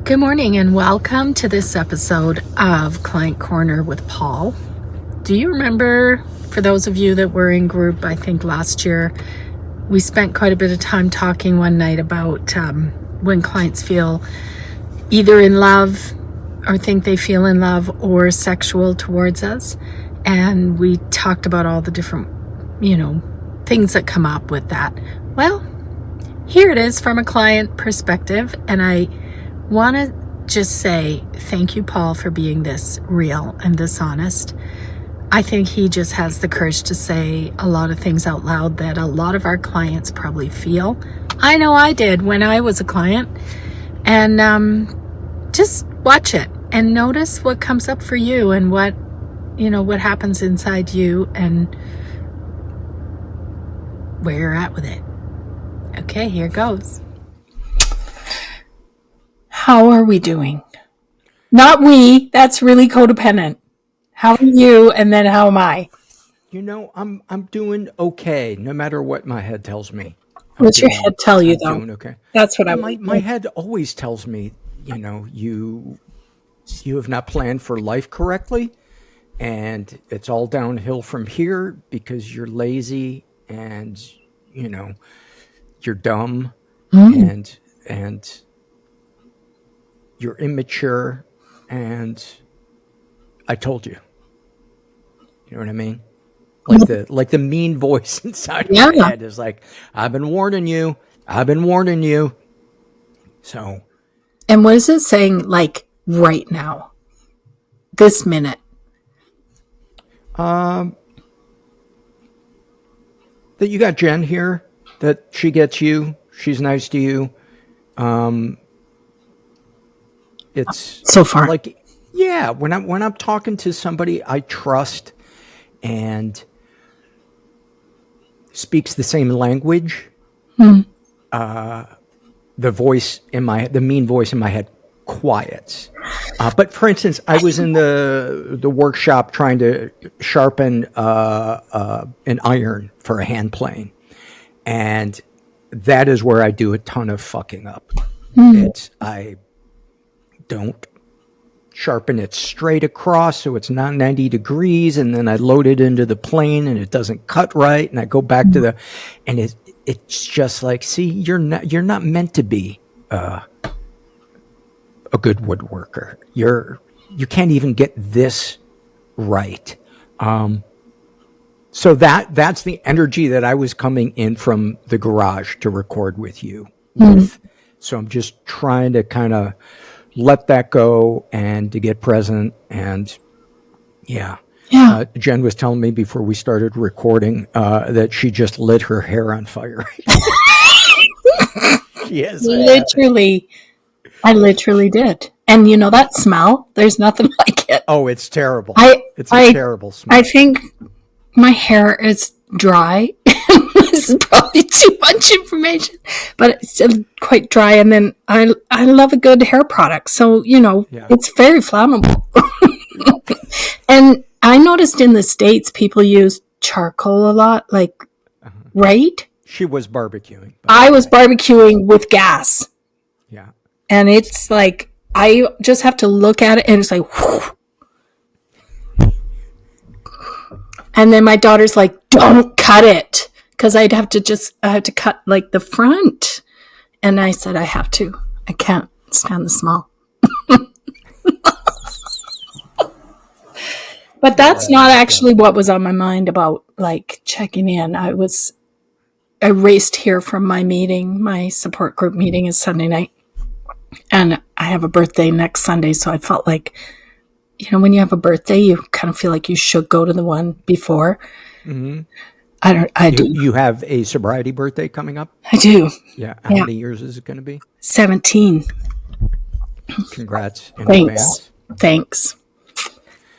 Good morning and welcome to this episode of Client Corner with Paul. Do you remember, for those of you that were in group, I think last year, we spent quite a bit of time talking one night about when clients feel either in love or think they feel in love or sexual towards us. And we talked about all the different, things that come up with that. Well, here it is from a client perspective, and I want to just say thank you, Paul, for being this real and this honest. I think he just has the courage to say a lot of things out loud that a lot of our clients probably feel. I know I did when I was a client. And just watch it and notice what comes up for you and what happens inside you and where you're at with it. Okay, here goes. How are we doing? Not we. That's really codependent. How are you? And then how am I? I'm doing okay, no matter what my head tells me. What's your head tell you, though? Doing okay. That's what My head always tells me, you have not planned for life correctly, and it's all downhill from here because you're lazy and you're dumb and you're immature, and I told you. You know what I mean? Like the mean voice inside my head is like, I've been warning you. So. And what is it saying, like, right now? This minute? That you got Jen here, that she gets you. She's nice to you. It's so far. Like, yeah, when I'm talking to somebody I trust and speaks the same language, the mean voice in my head quiets. But for instance, I was in the workshop trying to sharpen an iron for a hand plane, and that is where I do a ton of fucking up. I don't sharpen it straight across so it's not 90 degrees, and then I load it into the plane and it doesn't cut right, and I go back to and it's just like, see, you're not meant to be a good woodworker. You can't even get this right. So that's the energy that I was coming in from the garage to record with you with. So I'm just trying to kind of let that go and to get present. And Jen was telling me before we started recording that she just lit her hair on fire. Yes, I literally did. And that smell, there's nothing like it. Oh, it's terrible. It's a terrible smell. I think my hair is dry. This is probably too much information, but it's quite dry. And then I love a good hair product. So, it's very flammable. And I noticed in the States, people use charcoal a lot, right? She was barbecuing. I was barbecuing with gas. Yeah. And it's like, I just have to look at it and it's like, whew. And then my daughter's like, don't cut it. Because I have to cut like the front. And I said, I have to. I can't stand the smell. But that's not actually what was on my mind about like checking in. I raced here from my meeting. My support group meeting is Sunday night. And I have a birthday next Sunday. So I felt like, when you have a birthday, you kind of feel like you should go to the one before. Mm-hmm. You have a sobriety birthday coming up? I do. Yeah. How many years is it going to be? 17. Congrats. Thanks.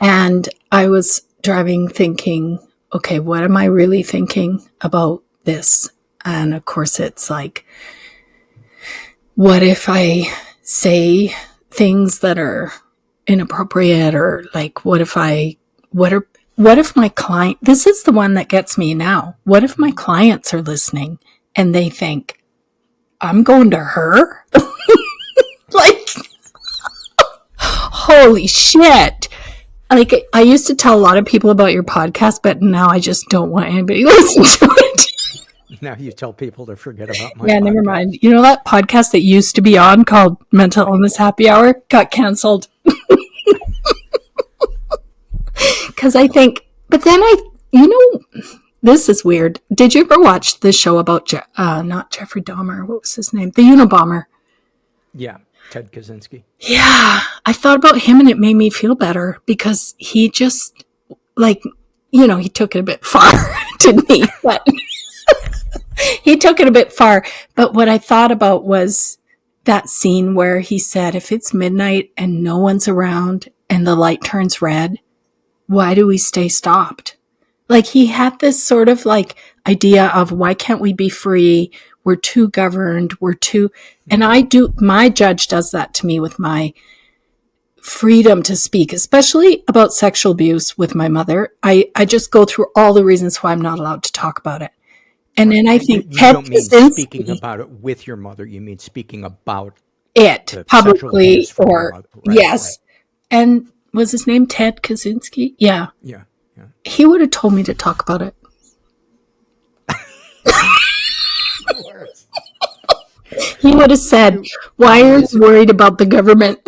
And I was driving thinking, okay, what am I really thinking about this? And of course it's like, what if I say things that are inappropriate, or like, what if my client, this is the one that gets me now. What if my clients are listening and they think, I'm going to her? Like, holy shit. Like, I used to tell a lot of people about your podcast, but now I just don't want anybody to listen to it. Now you tell people to forget about my Yeah, podcast. never mind. You know that podcast that used to be on called Mental Illness Happy Hour got canceled. Because I think, but then this is weird. Did you ever watch the show about, not Jeffrey Dahmer, what was his name? The Unabomber. Yeah, Ted Kaczynski. Yeah, I thought about him and it made me feel better because he just, like, he took it a bit far, didn't he? But he took it a bit far. But what I thought about was that scene where he said, if it's midnight and no one's around and the light turns red, why do we stay stopped? Like, he had this sort of like idea of, why can't we be free? We're too governed. And my judge does that to me with my freedom to speak, especially about sexual abuse with my mother. I just go through all the reasons why I'm not allowed to talk about it. And then I think You Ted don't mean Kaczynski, speaking about it with your mother. You mean speaking about it the sexual publicly, abuse from your or mother. Right, yes. And was his name Ted Kaczynski? Yeah. Right. Yeah. He would have told me to talk about it. He would have said, why are you worried about the government?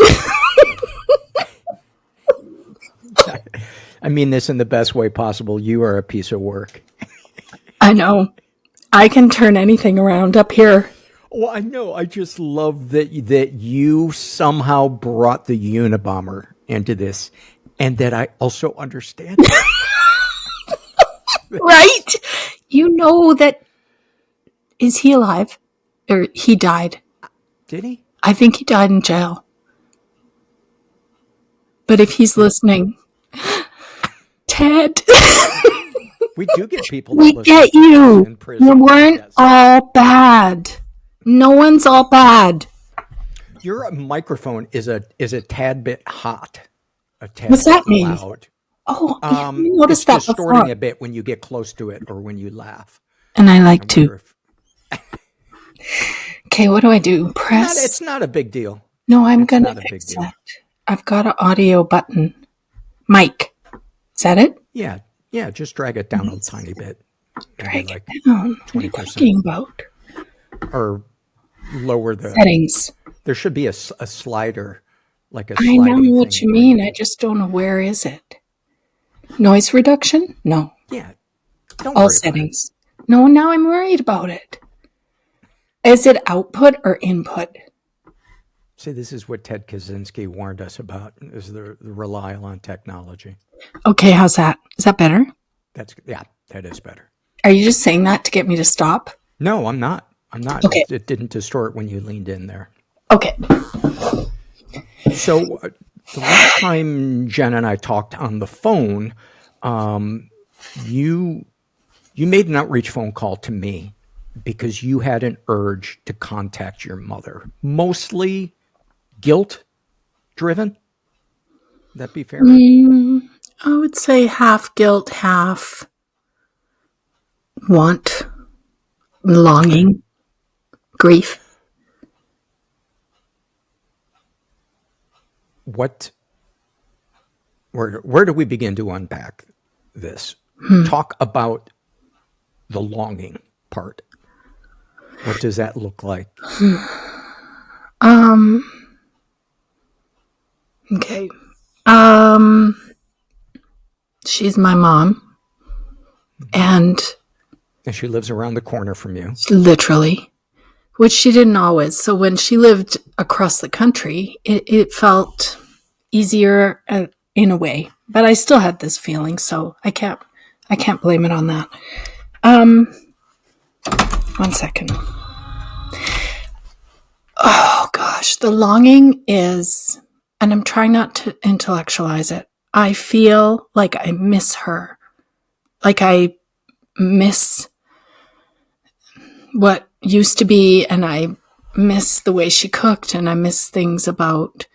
I mean this in the best way possible. You are a piece of work. I know. I can turn anything around up here. Well, I know. I just love that you somehow brought the Unabomber into this, and that I also understand it. Right? You know that. Is he alive? Or he died? Did he? I think he died in jail. But if he's listening, Ted, We do get people. we that listen get you. in prison. You weren't Yes. all bad. No one's all bad. Your microphone is a tad bit hot. A tad What's that bit mean? loud. Oh, I haven't noticed It's that distorting before. a bit when you get close to it or when you laugh. And I like I to. wonder if- Okay, what do I do? Press? It's not a big deal. No, I'm it's going not to a big fix deal. that. I've got an audio button. Mic. Is that it? Yeah, just drag it down a tiny bit. Maybe Drag like it down. What are you 20%. talking about? or lower the. Settings. There should be a slider, like a I know sliding what thing. you mean. I just don't know where is it. Noise reduction? No. Yeah. Don't All worry about it. settings. No, now I'm worried about it. Is it output or input? See, this is what Ted Kaczynski warned us about: is the rely on technology. Okay, how's that? Is that better? That is better. Are you just saying that to get me to stop? No, I'm not. Okay. It didn't distort when you leaned in there. Okay. So the last time Jen and I talked on the phone, you made an outreach phone call to me because you had an urge to contact your mother, mostly guilt driven. That be fair? I would say half guilt, half want, longing, grief. Where do we begin to unpack this? Talk about the longing part. What does that look like? Okay. She's my mom. And And she lives around the corner from you. literally, which she didn't always. So when she lived across the country, it felt easier in a way. But I still had this feeling, so I can't blame it on that. 1 second. Oh gosh, the longing is, and I'm trying not to intellectualize it. I feel like I miss her. Like I miss what used to be, and I miss the way she cooked, and I miss things about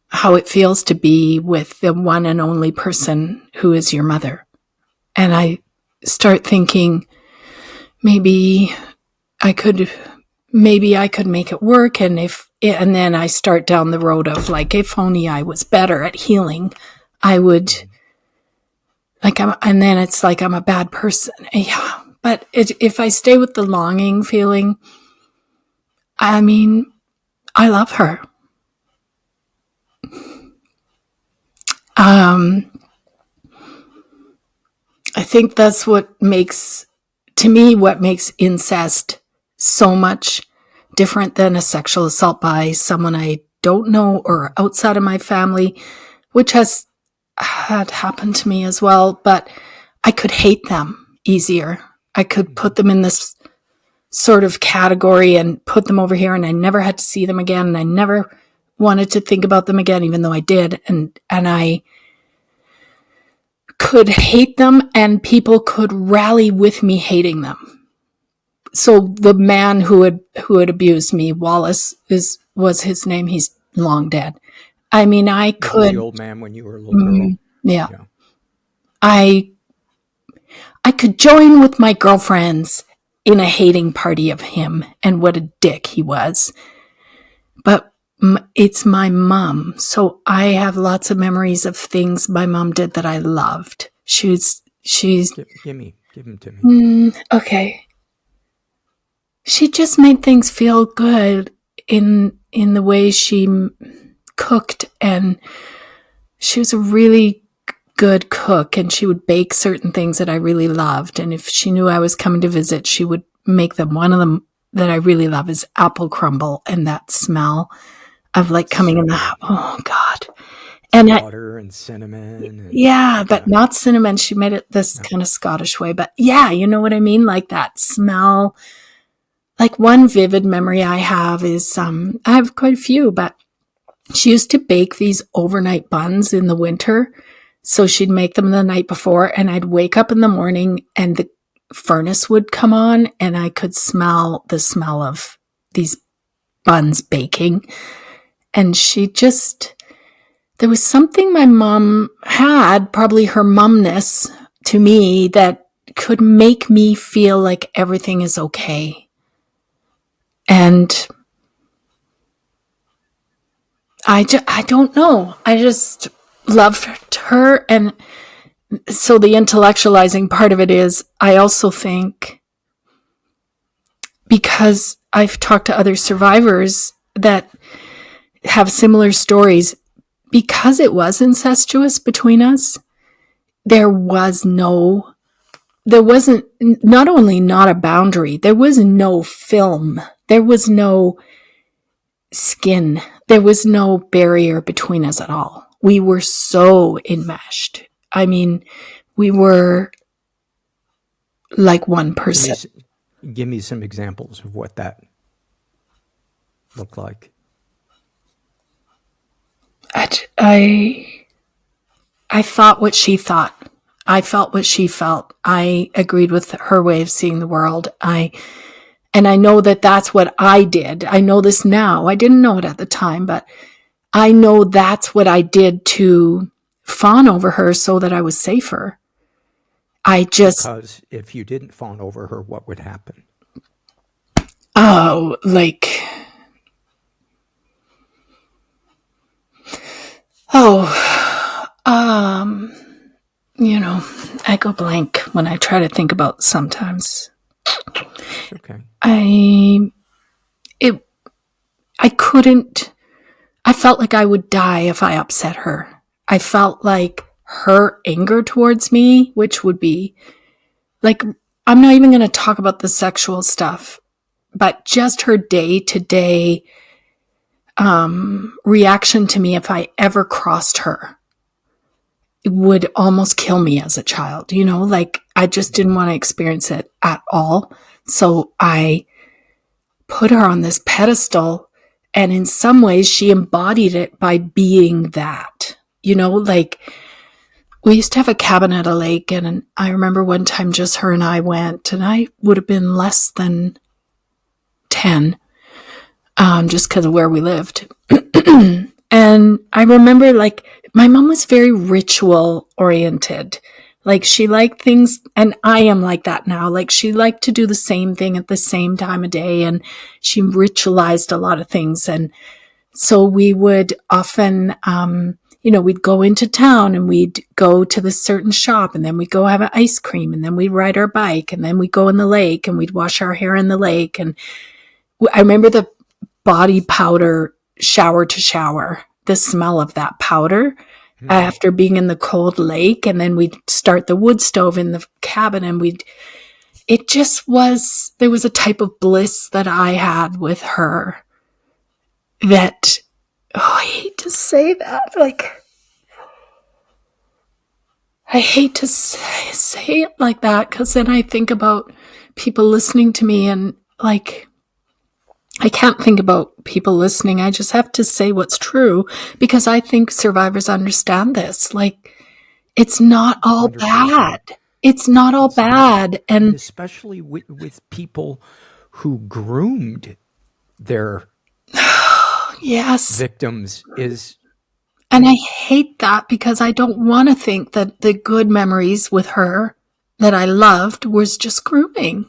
how it feels to be with the one and only person who is your mother. And I start thinking, maybe I could make it work, and if and then I start down the road of like, if only I was better at healing, I would, like, and then it's like I'm a bad person. Yeah. But if I stay with the longing feeling, I mean, I love her. I think that's what makes incest so much different than a sexual assault by someone I don't know or outside of my family, which had happened to me as well, but I could hate them easier. I could put them in this sort of category and put them over here, and I never had to see them again, and I never wanted to think about them again, even though I did, and I could hate them, and people could rally with me hating them. So the man who had abused me, Wallace was his name. He's long dead. I mean, I could. The old man when you were a little girl. Yeah. I could join with my girlfriends in a hating party of him and what a dick he was. But it's my mom, so I have lots of memories of things my mom did that I loved. She's give them to me. Okay. She just made things feel good in the way she cooked, and she was a really good cook, and she would bake certain things that I really loved, and if she knew I was coming to visit, she would make them. One of them that I really love is apple crumble, and that smell of like coming in the house. Oh God. And butter and cinnamon. But not cinnamon. She made it this kind of Scottish way, but yeah, you know what I mean? Like that smell. Like one vivid memory I have is, I have quite a few, but she used to bake these overnight buns in the winter. So she'd make them the night before, and I'd wake up in the morning and the furnace would come on, and I could smell the smell of these buns baking. And there was something my mom had, probably her mumness to me, that could make me feel like everything is okay. And I don't know. I just loved her. And so the intellectualizing part of it is, I also think, because I've talked to other survivors that have similar stories, because it was incestuous between us, there wasn't not only not a boundary, there was no film, there was no skin, there was no barrier between us at all. We were so enmeshed. I mean, we were like one person. Give me some examples of what that looked like. I thought what she thought. I felt what she felt. I agreed with her way of seeing the world. And I know that that's what I did. I know this now. I didn't know it at the time, but I know that's what I did to fawn over her so that I was safer. Because if you didn't fawn over her, what would happen? Oh, I go blank when I try to think about sometimes. Okay. I felt like I would die if I upset her. I felt like her anger towards me, which would be like, I'm not even going to talk about the sexual stuff, but just her day-to-day reaction to me if I ever crossed her, it would almost kill me as a child. I just didn't want to experience it at all. So I put her on this pedestal, and in some ways she embodied it by being that. We used to have a cabin at a lake, and I remember one time just her and I went, and I would have been less than 10, just because of where we lived. And I remember, my mom was very ritual oriented. Like she liked things, and I am like that now. Like she liked to do the same thing at the same time of day, and she ritualized a lot of things. And so we would often, we'd go into town and we'd go to this certain shop, and then we'd go have an ice cream, and then we'd ride our bike, and then we'd go in the lake and we'd wash our hair in the lake. And I remember the body powder shower to shower, the smell of that powder after being in the cold lake. And then we'd start the wood stove in the cabin, and there was a type of bliss that I had with her that, I hate to say that, like, I hate to say it like that, because then I think about people listening to me, and like, I can't think about people listening. I just have to say what's true, because I think survivors understand this. Like, it's not all 100%. bad. It's not all bad. And especially with people who groomed their yes. victims is. And I hate that, because I don't want to think that the good memories with her that I loved was just grooming.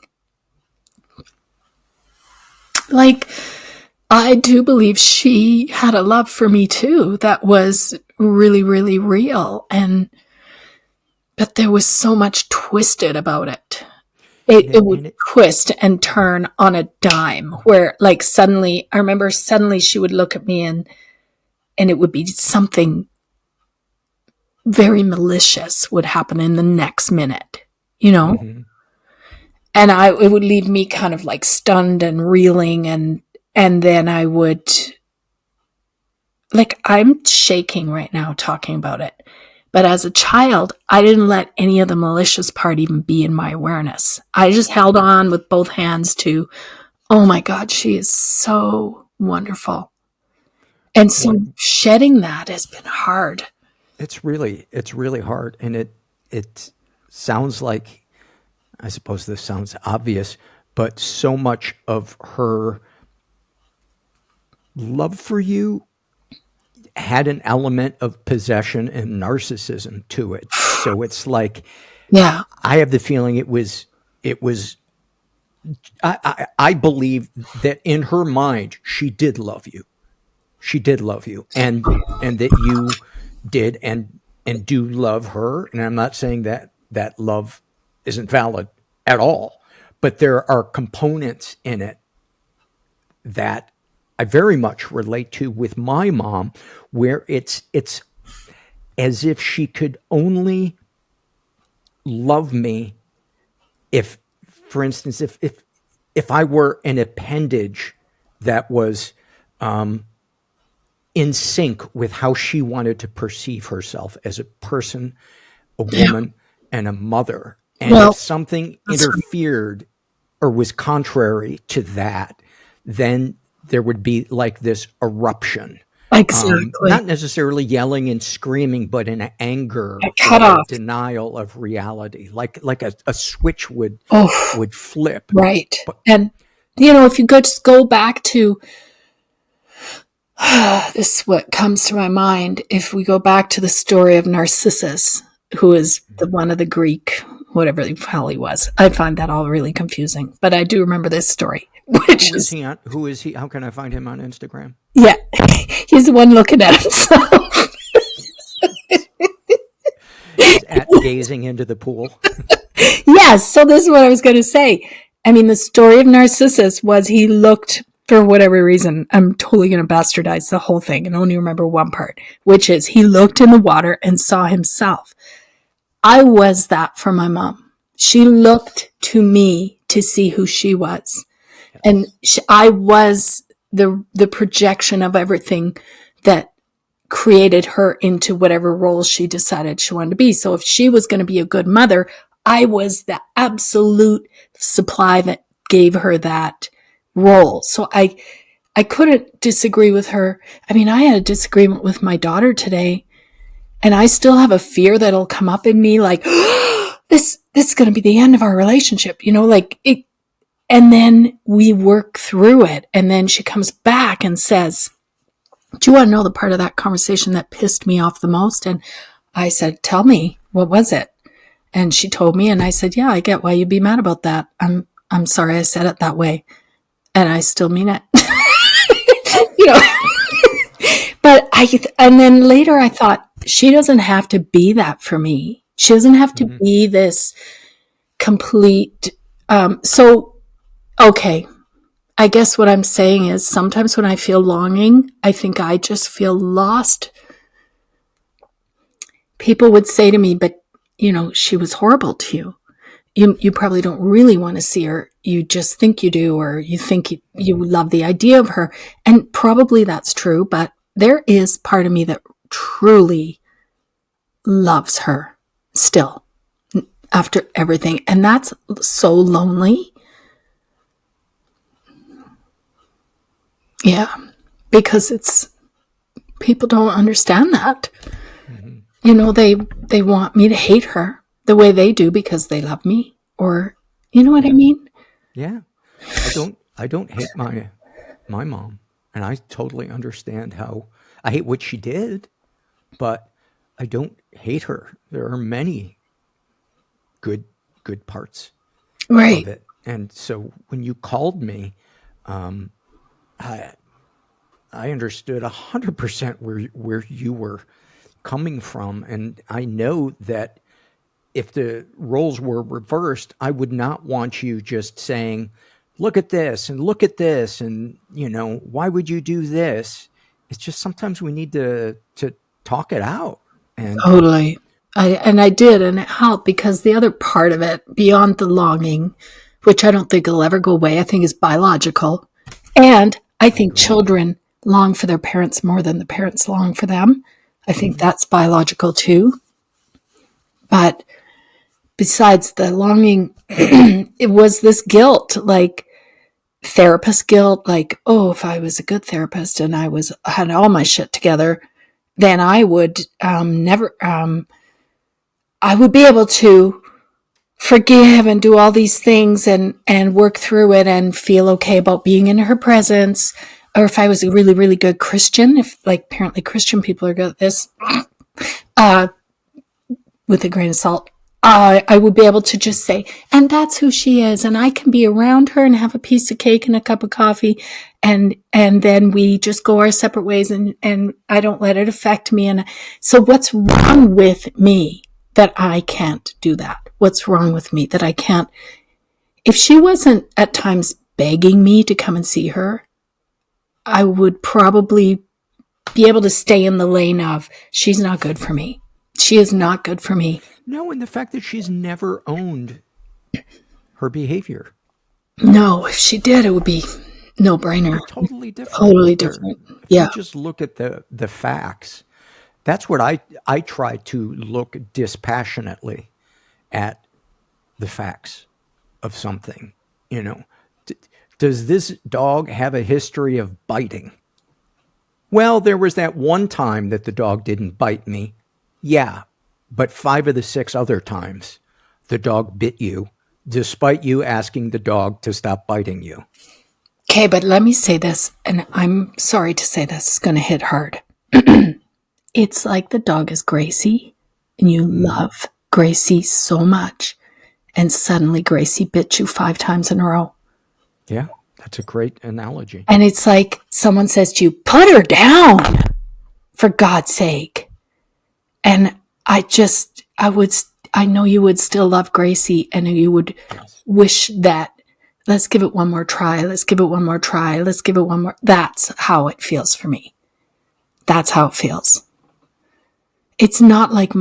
Like, I do believe she had a love for me too that was really, really real. But there was so much twisted about it. It would twist and turn on a dime, where like suddenly she would look at me, and it would be something very malicious would happen in the next minute, Mm-hmm. And it would leave me kind of like stunned and reeling, and then I would, like, I'm shaking right now talking about it. But as a child, I didn't let any of the malicious part even be in my awareness. I just held on with both hands to, oh my God, she is so wonderful. And so shedding that has been hard. It's really hard. And it sounds like, I suppose this sounds obvious, but so much of her love for you had an element of possession and narcissism to it. So it's like, Yeah. I have the feeling it was, I believe that in her mind, she did love you. She did love you, and that you did and do love her. And I'm not saying that love isn't valid at all, but there are components in it that I very much relate to with my mom, where it's as if she could only love me if, for instance, if I were an appendage that was in sync with how she wanted to perceive herself as a person, a woman, and a mother. And if something interfered or was contrary to that, then there would be like this eruption. Exactly. Not necessarily yelling and screaming, but in anger, cut off. denial of reality, like a switch would flip. Right. And if you just go back to this, is what comes to my mind. If we go back to the story of Narcissus, who is one of the Greek, whatever the hell he was, I find that all really confusing. But I do remember this story. Who is he? How can I find him on Instagram? Yeah, he's the one looking at himself. He's at gazing into the pool. Yes, so this is what I was going to say. I mean, the story of Narcissus was he looked, for whatever reason, I'm totally going to bastardize the whole thing and only remember one part, which is he looked in the water and saw himself. I was that for my mom. She looked to me to see who she was. And I was the projection of everything that created her into whatever role she decided she wanted to be. So if she was going to be a good mother, I was the absolute supply that gave her that role. So I couldn't disagree with her. I mean, I had a disagreement with my daughter today, and I still have a fear that'll come up in me like, this is going to be the end of our relationship, like it. And then we work through it. And then she comes back and says, do you want to know the part of that conversation that pissed me off the most? And I said, tell me, what was it? And she told me, and I said, yeah, I get why you'd be mad about that. I'm sorry I said it that way. And I still mean it. You know, but and then later I thought, she doesn't have to be that for me. She doesn't have to be this complete. Okay. I guess what I'm saying is sometimes when I feel longing, I think I just feel lost. People would say to me, but she was horrible to you. You probably don't really want to see her. You just think you do, or you think you love the idea of her. And probably that's true, but there is part of me that truly loves her still after everything. And that's so lonely. Yeah, because people don't understand that. They want me to hate her the way they do because they love me, or you know what I mean? Yeah. I don't hate my mom, and I totally understand how I hate what she did, but I don't hate her. There are many good parts Right. of it. And so when you called me, I understood 100% where you were coming from, and I know that if the roles were reversed, I would not want you just saying, "Look at this and look at this," and why would you do this? It's just sometimes we need to talk it out. And Totally. I did, and it helped because the other part of it, beyond the longing, which I don't think will ever go away, I think is biological. And I think children long for their parents more than the parents long for them. I think that's biological too. But besides the longing, it was this guilt, like therapist guilt, like, oh, if I was a good therapist and I had all my shit together, then I would I would be able to forgive and do all these things and work through it and feel okay about being in her presence. Or if I was a really, really good Christian, apparently Christian people are good at this, with a grain of salt, I would be able to just say, and that's who she is, and I can be around her and have a piece of cake and a cup of coffee, and then we just go our separate ways, and I don't let it affect me. And so what's wrong with me that I can't do that? What's wrong with me that I can't? If she wasn't at times begging me to come and see her, I would probably be able to stay in the lane of, she's not good for me. She is not good for me. no, and the fact that she's never owned her behavior. No, if she did, it would be no brainer. Totally different. Totally different. If Yeah. you just look at the facts, that's what I try to look dispassionately at the facts of something. Does this dog have a history of biting? Well, there was that one time that the dog didn't bite me. Yeah, but 5 of the 6 other times the dog bit you, despite you asking the dog to stop biting you. Okay, but let me say this, and I'm sorry to say this, it's going to hit hard. It's like the dog is Gracie, and you love Gracie so much, and suddenly Gracie bit you 5 times in a row. Yeah, that's a great analogy. And it's like someone says to you, put her down, for God's sake. And I know you would still love Gracie, and you would wish that, let's give it one more try. Let's give it one more try. Let's give it one more. That's how it feels for me. That's how it feels. It's not like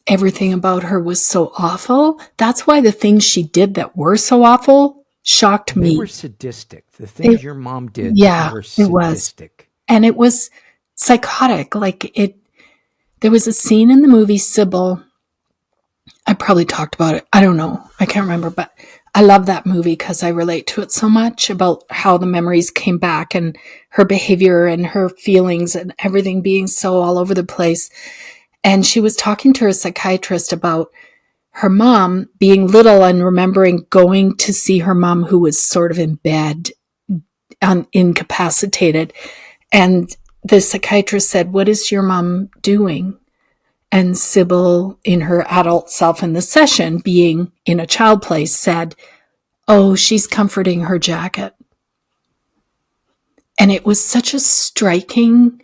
everything about her was so awful. That's why the things she did that were so awful shocked me. They were sadistic. The things your mom did were sadistic. It was. And it was psychotic. There was a scene in the movie Sybil. I probably talked about it. I don't know. I can't remember, but I love that movie because I relate to it so much, about how the memories came back and her behavior and her feelings and everything being so all over the place. And she was talking to her psychiatrist about her mom being little and remembering going to see her mom, who was sort of in bed, incapacitated. And the psychiatrist said, "What is your mom doing?" And Sybil, in her adult self in the session, being in a child place, said, "Oh, she's comforting her jacket." And it was such a striking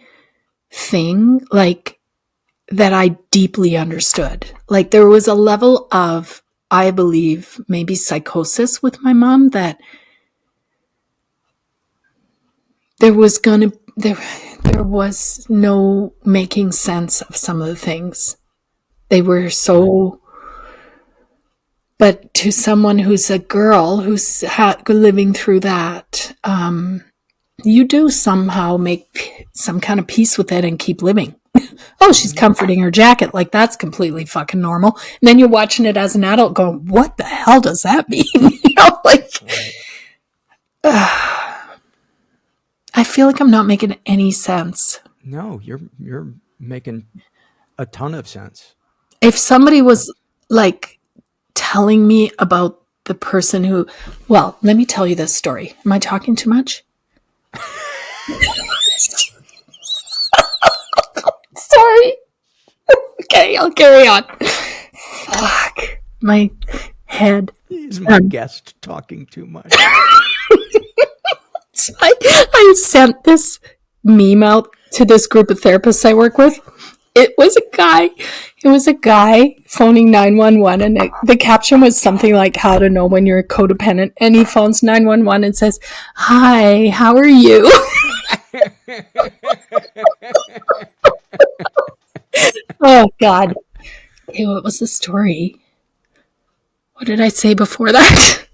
thing, like, that I deeply understood. Like, there was a level of, I believe, maybe psychosis with my mom, that there was no making sense of some of the things. They were so, but to someone who's a girl who's living through that, you do somehow make some kind of peace with it and keep living. Oh, she's comforting her jacket. Like, that's completely fucking normal. And then you're watching it as an adult going, what the hell does that mean? Like, I feel like I'm not making any sense. No, you're making a ton of sense. If somebody was like telling me about the person who, well, let me tell you this story. Am I talking too much? Sorry. Okay, I'll carry on. Fuck. My head. Is my guest talking too much? I sent this meme out to this group of therapists I work with. It was a guy phoning 911, and the caption was something like, how to know when you're codependent. And he phones 911 and says, "Hi, how are you?" Oh, God. Okay, what was the story? What did I say before that?